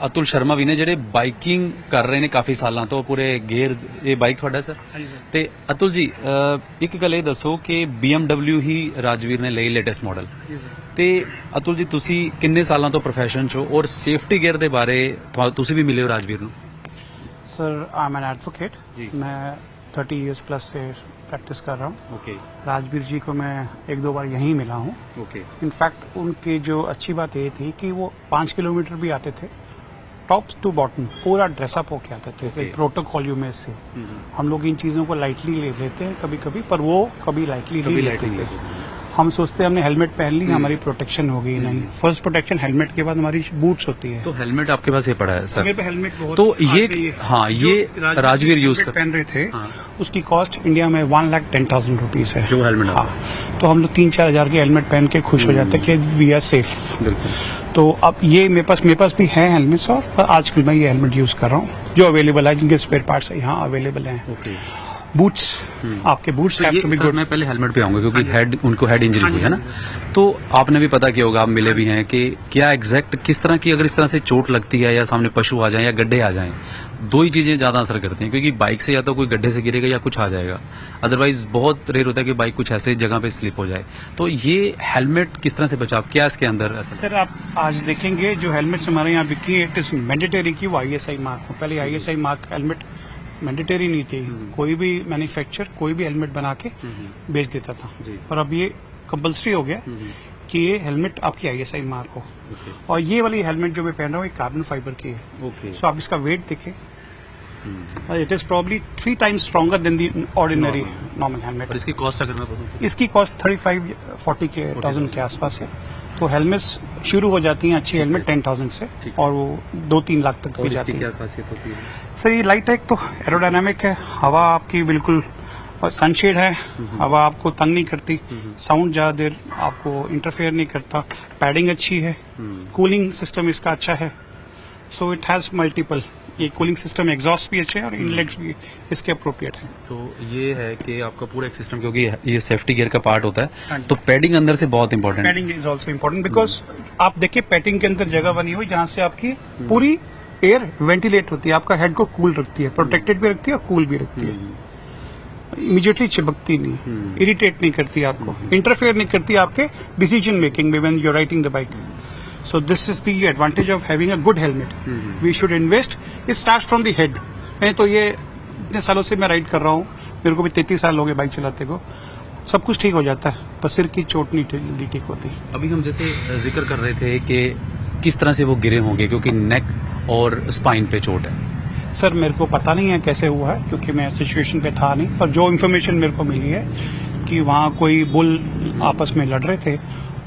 ਅਤੁਲ ਸ਼ਰਮਾ ਵੀ ਨੇ ਜਿਹੜੇ ਬਾਈਕਿੰਗ ਕਰ ਰਹੇ ਨੇ ਕਾਫੀ ਸਾਲਾਂ ਤੋਂ ਪੂਰੇ ਗੇਅਰ ਇਹ ਬਾਈਕ ਤੁਹਾਡਾ ਸਰ ਤੇ ਅਤੁਲ ਜੀ ਇੱਕ ਗੱਲ ਇਹ ਦੱਸੋ ਕਿ BMW ਹੀ ਰਾਜਵੀਰ ਨੇ ਲਈ ਲੇਟੈਸਟ ਮਾਡਲ ਤੇ ਅਤੁਲ ਜੀ ਤੁਸੀਂ ਕਿੰਨੇ ਸਾਲਾਂ ਤੋਂ ਪ੍ਰੋਫੈਸ਼ਨ 'ਚ ਹੋ ਔਰ ਸੇਫਟੀ ਗੇਅਰ ਦੇ ਬਾਰੇ ਤੁਸੀਂ ਵੀ ਮਿਲੇ ਹੋ ਰਾਜਵੀਰ ਨੂੰ sir I am an advocate मैं 30 इयर्स प्लस से प्रैक्टिस कर रहा हूँ। ओके राजवीर जी को मैं एक दो बार यहीं मिला हूँ। ओके इनफैक्ट उनकी जो अच्छी बात ये थी कि वो 5 किलोमीटर भी आते थे, टॉप टू बॉटम पूरा ड्रेसअप होके आते थे। Okay. एक प्रोटोकॉल में से हम लोग इन चीज़ों को लाइटली ले लेते हैं कभी कभी, पर वो कभी लाइटली नहीं लेते थे। हम सोचते हैं हमने हेलमेट पहन ली हमारी प्रोटेक्शन हो गई, नहीं। फर्स्ट प्रोटेक्शन हेलमेट के बाद हमारी बूट्स होती है। तो हेलमेट आपके पास ये पड़ा है सर? मेरे पे हेलमेट बहुत तो ये हाँ ये राजवीर यूज कर पहन रहे थे हाँ। उसकी कॉस्ट इंडिया में 1,10,000 रुपीज है जो हेलमेट हाँ। तो हम लोग 3-4 हजार के हेलमेट पहन के खुश हो जाते हैं कि वी आर सेफ। बिल्कुल। तो अब ये मेरे पास भी है हेलमेट्स, और आजकल मैं ये हेलमेट यूज कर रहा हूँ जो अवेलेबल है, जिनके स्पेयर पार्ट्स यहाँ अवेलेबल हैं। ओके बूट्स आपके boots have to be good. मैं पहले हेलमेट पे आऊंगा क्योंकि उनको हेड इंजरी हुई है ना, तो आपने भी पता किया होगा, आप मिले भी हैं कि क्या एग्जैक्ट किस तरह की अगर इस तरह से चोट लगती है या सामने पशु आ जाए या गड्ढे आ जाएं, दो ही चीजें ज्यादा असर करती हैं। क्योंकि बाइक से या तो कोई गड्ढे से गिरेगा या कुछ आ जाएगा, अदरवाइज बहुत रेयर होता है कि बाइक कुछ ऐसे जगह पे स्लिप हो जाए। तो ये हेलमेट किस तरह से बचाव, क्या इसके अंदर असर? सर आप आज देखेंगे जो हेलमेट्स हमारे यहाँ बिकी, इट इज मैंडेटरी की वो ISI मार्क हो। पहले ISI मार्क हेलमेट मैंडेटरी नहीं थी, कोई भी मैन्युफैक्चर कोई भी हेलमेट बना के बेच देता था, पर अब ये कंपल्सरी हो गया कि ये हेलमेट आपकी ISI मार्क हो। और ये वाली हेलमेट जो मैं पहन रहा हूँ कार्बन फाइबर की है। सो आप इसका वेट देखें, it is probably 3 times stronger than the ordinary normal helmet. और इसकी कॉस्ट अगर मैं बोलूं इसकी कॉस्ट 35-40,000 के आसपास है। तो हेलमेट्स शुरू हो जाती हैं अच्छी हेलमेट 10,000 से, और वो 2-3 लाख तक भी जाती है। क्या खासियत होती है सर ये लाइट है, एक तो एरोडायनामिक है, हवा आपकी बिल्कुल सनशेड है, हवा आपको तंग नहीं करती, साउंड ज्यादा देर आपको इंटरफेयर नहीं करता, पैडिंग अच्छी है, कूलिंग सिस्टम इसका अच्छा है। सो इट हैज मल्टीपल, ये कूलिंग सिस्टम एग्जॉस्ट भी अच्छे हैं और इनलेट्स भी इसके अप्रोप्रिएट है। तो ये है कि आपका पूरा एक सिस्टम, क्योंकि ये सेफ्टी गियर का पार्ट होता है, तो पैडिंग अंदर से बहुत इंपॉर्टेंट है। Padding is also important because आप देखिए पैडिंग के अंदर जगह बनी हुई जहाँ से आपकी पूरी एयर वेंटिलेट होती है, आपका हेड को कूल रखती है, प्रोटेक्टेड भी रखती है और कूल भी रखती है। इमीडिएटली चिपकती नहीं, इरिटेट नहीं करती आपको, इंटरफेयर नहीं करती आपके डिसीजन मेकिंग में when you are riding the bike. So this is the advantage of having a good helmet. We should invest. It starts from the head. मैं तो ये इतने सालों से मैं राइड कर रहा हूँ, मेरे को भी 33 साल हो गए बाइक चलाते को, सब कुछ ठीक हो जाता है, पर सिर की चोट नहीं जल्दी ठीक होती। अभी हम जैसे जिक्र कर रहे थे कि किस तरह से वो गिरे होंगे, क्योंकि नेक और स्पाइन पे चोट है। सर मेरे को पता नहीं है कैसे हुआ है, क्योंकि मैं सिचुएशन पे था नहीं, पर जो इन्फॉर्मेशन मेरे को मिली है कि वहाँ कोई बुल आपस में लड़ रहे थे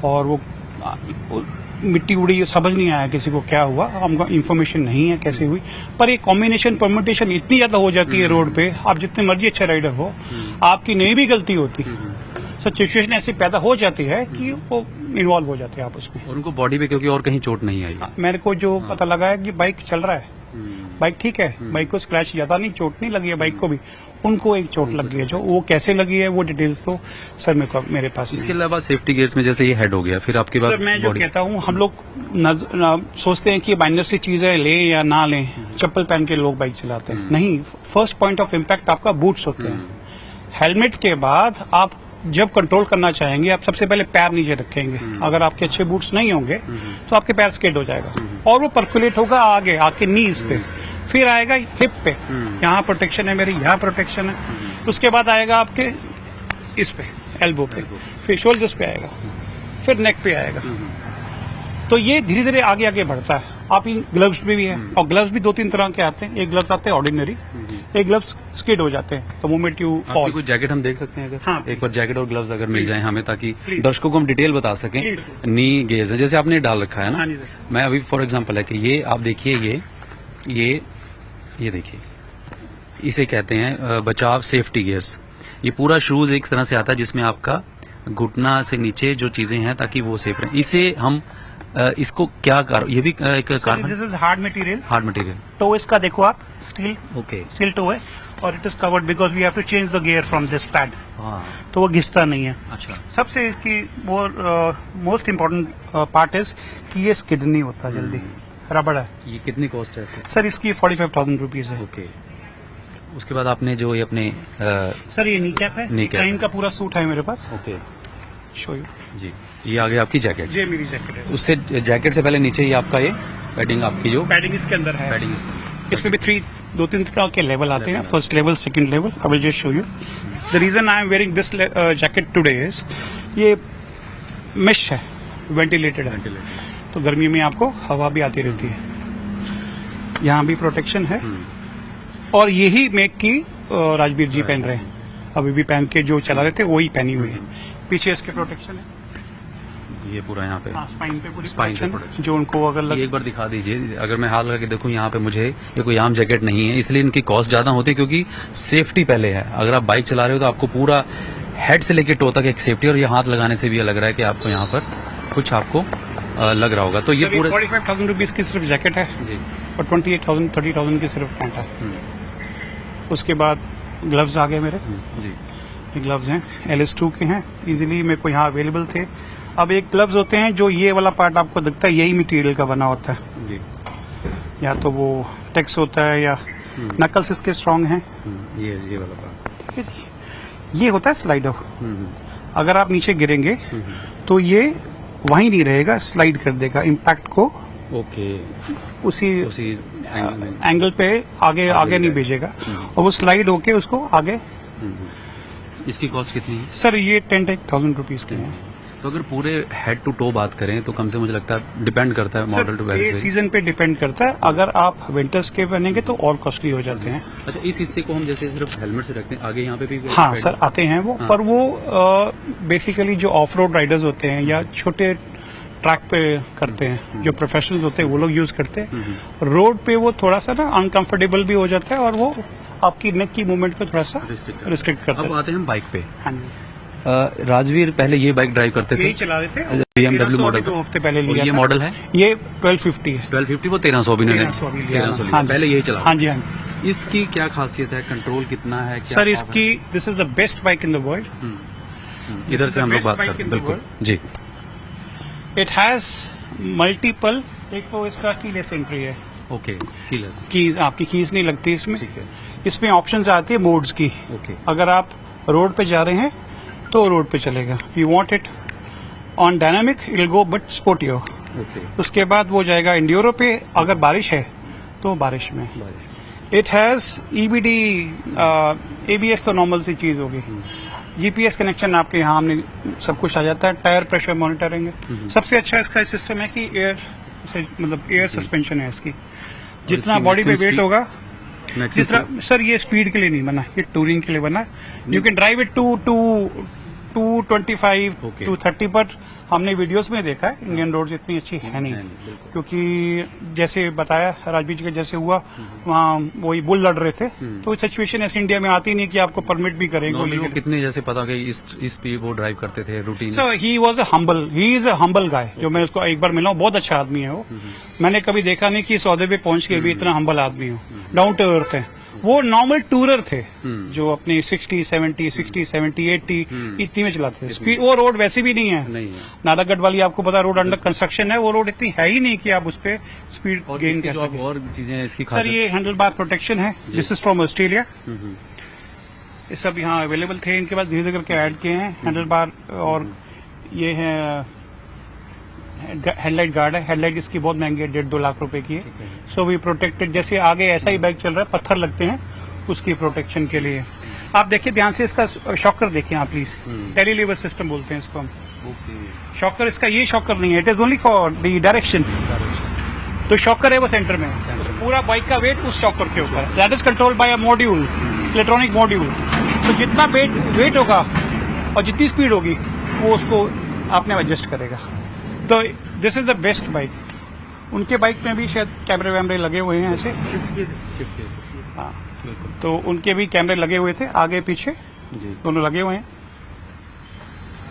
और वो मिट्टी उड़ी, समझ नहीं आया किसी को क्या हुआ, हमको इन्फॉर्मेशन नहीं है कैसे हुई, पर ये कॉम्बिनेशन परम्यूटेशन इतनी ज्यादा हो जाती है रोड पे, आप जितने मर्जी अच्छे राइडर हो, आपकी नहीं भी गलती होती, सिचुएशन ऐसी पैदा हो जाती है कि वो इन्वॉल्व हो जाते हैं आप उसमें। और उनको बॉडी पे क्योंकि और कहीं चोट नहीं आई। मेरे को जो पता लगा है कि बाइक चल रहा है, बाइक ठीक है, बाइक को स्क्रैच ज्यादा नहीं, चोट नहीं लगी है बाइक को भी, उनको एक चोट लग गई है, जो वो कैसे लगी है वो डिटेल्स तो सर मेरे पास। इसके अलावा सेफ्टी गियर्स में जैसे ये हेड हो गया, फिर आपके बाद सर मैं जो कहता हूँ, हम लोग सोचते हैं कि बाइनर सी चीज है, लें या ना लें, चप्पल पहन के लोग बाइक चलाते हैं, नहीं, फर्स्ट पॉइंट ऑफ इम्पैक्ट आपका बूट्स होते हैं। हेलमेट के बाद आप जब कंट्रोल करना चाहेंगे, आप सबसे पहले पैर नीचे रखेंगे, अगर आपके अच्छे बूट्स नहीं होंगे तो आपके पैर स्किड हो जाएगा, और वो पर्कुलेट होगा आगे आपके नीज पे, फिर आएगा हिप पे, यहाँ प्रोटेक्शन है मेरी, यहाँ प्रोटेक्शन है, उसके बाद आएगा आपके इस पे एल्बो पे, फिर शोल्डर्स पे आएगा, फिर नेक पे आएगा। तो ये धीरे धीरे आगे आगे बढ़ता है। आप इन ग्लव्स में भी है, और ग्लव्स भी 2-3 तरह के आते हैं, एक ग्लव्स आते हैं ऑर्डिनरी, एक ग्लव्स स्किड हो जाते हैं, तो मोमेंट यू फॉल। कोई जैकेट हम देख सकते हैं अगर? हाँ, एक बार जैकेट और ग्लव्स अगर मिल जाए हमें, ताकि दर्शकों को हम डिटेल बता सकें। नी गेज है जैसे आपने डाल रखा है ना, मैं अभी फॉर एग्जांपल है कि ये आप देखिए, ये देखिए, इसे कहते हैं बचाव सेफ्टी गियर्स। ये पूरा शूज एक तरह से आता है जिसमें आपका घुटना से नीचे जो चीजें हैं ताकि वो सेफ रहे। इसे हम इसको क्या ये भी एक carbon, this is hard material, hard material. तो इसका देखो आप स्टील, ओके, स्टील टो है, और it is covered because we have to change the gear from this pad, तो वो घिसता नहीं है। अच्छा, सबसे इसकी वो मोस्ट इम्पोर्टेंट पार्ट इज कि ये स्किड नहीं होता जल्दी, रबड़ है ये कितनी कॉस्ट है इसकी? सर, इसकी 45,000 रुपीज है। ओके, उसके बाद आपने जो ये अपने सर ये नी कैप है, नी कैप। क्राइम का पूरा सूट है मेरे पास। ओके शो यू, जी, ये आ गया आपकी जैकेट। ये मेरी जैकेट है। उससे जैकेट से पहले नीचे ही आपका ये पैडिंग आपकी जो पैडिंग इसके अंदर है। पैडिंग इसमें भी दो तीन तरह के लेवल आते हैं, first level, second level. I will just show you. The reason I am wearing this jacket today is ये मेश है, वेंटिलेटेड है, तो गर्मी में आपको हवा भी आती रहती है। यहाँ भी प्रोटेक्शन है, और यही मेक की राजवीर जी पहन रहे हैं, अभी भी पहन के जो चला रहे थे वही पहनी हुई है। पीछे इसके प्रोटेक्शन है, ये पूरा यहाँ पे स्पाइन पे पूरी स्पाइन पे protection, protection। जो उनको अगर ये एक बार दिखा दीजिए। अगर मैं हाथ लगा के देखूं यहाँ पे मुझे ये कोई आम जैकेट नहीं है, इसलिए इनकी कॉस्ट ज्यादा होती है क्योंकि सेफ्टी पहले है। अगर आप बाइक चला रहे हो तो आपको पूरा हेड से लेके टो तक एक सेफ्टी, और ये हाथ लगाने से भी ये लग रहा है कि आपको यहाँ पर कुछ आपको लग रहा होगा। तो ये पूरे 45,000 रुपीज की सिर्फ जैकेट है, जी और 28,000 30,000 की सिर्फ पैंट है। उसके बाद ग्लव्स आ गए मेरे, जी ये ग्लव्स हैं, LS2 के हैं, इजीली मेरे को यहाँ अवेलेबल थे। अब एक ग्लव्स होते हैं जो ये वाला पार्ट आपको दिखता है, यही मटेरियल का बना होता है, जी या तो वो टेक्स होता है या नकल्स इसके स्ट्रांग हैं। ये वाला पार्ट, ठीक है जी। ये होता है स्लाइडर, अगर आप नीचे गिरेंगे तो ये वहीं नहीं रहेगा, स्लाइड कर देगा इम्पैक्ट को, ओके, उसी उसी एंगल में। एंगल पे आगे नहीं भेजेगा, और वो स्लाइड होके उसको आगे। इसकी कॉस्ट कितनी है? सर ये 10,000 रुपीज के हैं। तो अगर पूरे हेड टू टो बात करें तो कम से मुझे लगता है डिपेंड करता है मॉडल टू सर, ये वेरिएबल। सीजन पे डिपेंड करता है, अगर आप विंटर्स के पहनेंगे तो और कॉस्टली हो जाते हैं। अच्छा, इस हिस्से को हम जैसे सिर्फ हेलमेट से रखते हैं, आगे यहाँ पे भी हाँ सर, आते हैं वो, हाँ। पर वो बेसिकली जो ऑफ रोड राइडर्स होते हैं या छोटे ट्रैक पे करते हैं, जो प्रोफेशनल्स होते हैं वो लोग यूज करते हैं। रोड पे वो थोड़ा सा ना अनकंफर्टेबल भी हो जाता है, और वो आपकी नेक की मूवमेंट को थोड़ा सा रिस्ट्रिक्ट करता अब है। आते हैं हम बाइक पे। हाँ जी, राजवीर पहले ये बाइक ड्राइव करते थे, यही चला रहे थे, BMW मॉडल 2 हफ्ते पहले और लिया ये था। मॉडल है ये 1250 है। 1250, वो 1300 भी नहीं 1300 भी लिया 1300 हाँ लिया। जी। पहले यही चला। हाँ जी, हाँ जी। इसकी क्या खासियत है, कंट्रोल कितना है, क्या सर इसकी, this is the best bike in the world. इधर से हम लोग best बात bike करते in हैं, the बिल्कुल जी। इट हैज मल्टीपल, एक तो इसका कीलेस एंट्री है, ओके, कीलेस, कीज आपकी कीज नहीं लगती इसमें। ठीक है, इसमें ऑप्शंस आती है मोड्स की। ओके, अगर आप रोड पे जा रहे हैं तो रोड पे चलेगा, you want it on dynamic it will go but स्पोर्टियो। Okay, उसके बाद वो जाएगा इंड्योरो पे, अगर बारिश है तो बारिश में। इट हैज EBD, ABS तो नॉर्मल सी चीज होगी, GPS कनेक्शन आपके यहाँ हमने सब कुछ आ जाता है, टायर प्रेशर मॉनिटरिंग है। सबसे अच्छा इसका सिस्टम है कि एयर से, मतलब एयर सस्पेंशन है इसकी, जितना इसकी बॉडी पे maximum वेट speed? होगा मैक्सिमम जितना। सर ये स्पीड के लिए नहीं बना, ये टूरिंग के लिए बना। You can drive it to 225 Okay. 230, but हमने वीडियोस में देखा है इंडियन रोड्स इतनी अच्छी है नहीं, बिल्कुल। क्योंकि जैसे बताया राजवीर जी का जैसे हुआ वहाँ वही बुल लड़ रहे थे, तो सिचुएशन ऐसे इंडिया में आती नहीं कि आपको परमिट भी करेंगे नॉर्मली वो लीगली। कितने जैसे पता कि इस स्पीड वो ड्राइव करते थे routine. So he was he is a humble गाय, जो मैं उसको एक बार मिला हूँ, बहुत अच्छा आदमी है वो। मैंने कभी देखा नहीं कि सौदे पे पहुंच के भी इतना हम्बल आदमी हो, डाउन टू अर्थ है। वो नॉर्मल टूरर थे जो अपनी 60 70 80 इतनी में चलाते थे स्पीड। वो रोड वैसे भी नहीं है, नहीं है। नालागढ़ वाली आपको पता रोड अंडर कंस्ट्रक्शन है, वो रोड इतनी है ही नहीं कि आप उस पर स्पीड और गेन इसकी कर जो आप सकें। और चीजें हैं इसकी सर खासियत। ये हैंडल बार प्रोटेक्शन है, दिस इज फ्रॉम ऑस्ट्रेलिया। ये सब यहाँ अवेलेबल थे, इनके पास धीरे धीरे करके ऐड किए हैं हैंडल बार। और ये है हेडलाइट गार्ड है, हेडलाइट इसकी बहुत महंगी है, 1.5-2 लाख रुपए की है। सो वी प्रोटेक्टेड, जैसे आगे ऐसा ही बाइक चल रहा है, पत्थर लगते हैं उसकी प्रोटेक्शन के लिए। आप देखिए ध्यान से, इसका शॉकर देखिए आप प्लीज, टेलीलीवर सिस्टम बोलते हैं इसको हम। ओके, शॉकर इसका ये शॉकर नहीं है, it is only for the direction. तो शॉकर है वो सेंटर में, तो पूरा बाइक का वेट उस शॉकर के ऊपर है, that is controlled by a module, electronic module. तो जितना वेट होगा और जितनी स्पीड होगी वो उसको आपने एडजस्ट करेगा। तो this is the best bike. उनके बाइक में भी शायद कैमरे वैमरे लगे हुए हैं ऐसे, हाँ, तो उनके भी कैमरे लगे हुए थे आगे पीछे, जी। दोनों लगे हुए हैं।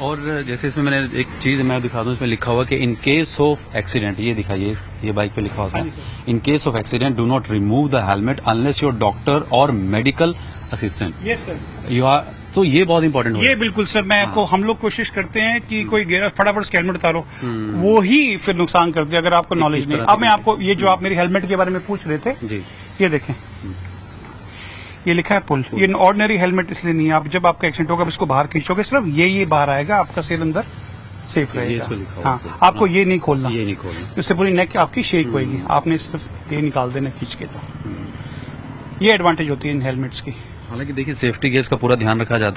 और जैसे इसमें मैंने एक चीज मैं दिखा दूं, इसमें लिखा हुआ कि इन केस ऑफ एक्सीडेंट, ये दिखाइए, ये बाइक पे लिखा होता हाँ है, जी in case of accident do not remove the helmet unless your doctor और medical assistant yes sir. You are. तो ये बहुत इंपॉर्टेंट हो ये बिल्कुल सर, मैं आपको हम लोग कोशिश करते हैं कि कोई गिरा फटाफट उसका हेलमेट उतारो, वो ही फिर नुकसान करते हैं अगर आपको नॉलेज किस नहीं। तरह अब मैं से आपको ये जो आप मेरी हेलमेट के बारे में पूछ रहे थे, जी ये देखें, ये लिखा है पुल। ये ऑर्डिनरी हेलमेट इसलिए नहीं है, आप जब आपका एक्सीडेंट होगा आप इसको बाहर खींचोगे सिर्फ ये बाहर आएगा, आपका सिर अंदर सेफ रहेगा। इसको लिखा हुआ हाँ, है। आपको ये नहीं खोलना, ये नहीं खोलना। इससे पूरी नेक आपकी शेक होएगी, आपने सिर्फ ये निकाल देना खींच के। तो ये एडवांटेज होती है इन हेलमेट्स की। हालांकि देखिए सेफ्टी गेयर्स का पूरा ध्यान रखा जाता है।